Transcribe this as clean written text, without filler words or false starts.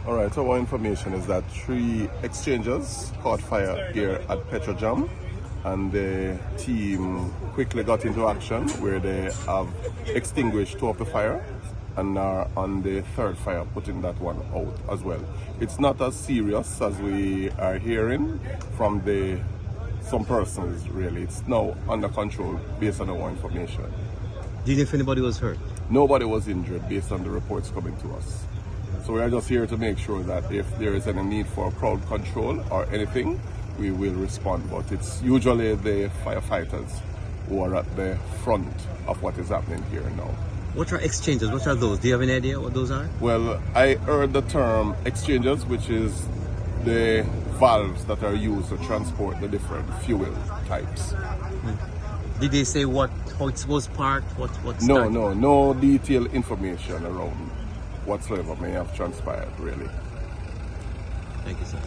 All right, so our information is that 3 exchanges caught fire here at Petrojam, and the team quickly got into action where they have extinguished 2 of the fire and are on the 3rd fire, putting that one out as well. It's not as serious as we are hearing from some persons, really. It's now under control based on our information. Do you know if anybody was hurt? Nobody was injured based on the reports coming to us. So we are just here to make sure that if there is any need for crowd control or anything, we will respond. But it's usually the firefighters who are at the front of what is happening here now. What are exchanges? What are those? Do you have any idea what those are? Well, I heard the term exchanges, which is the valves that are used to transport the different fuel types. Did they say how it was parked? What started? No detailed information around whatsoever may have transpired, really. Thank you, sir.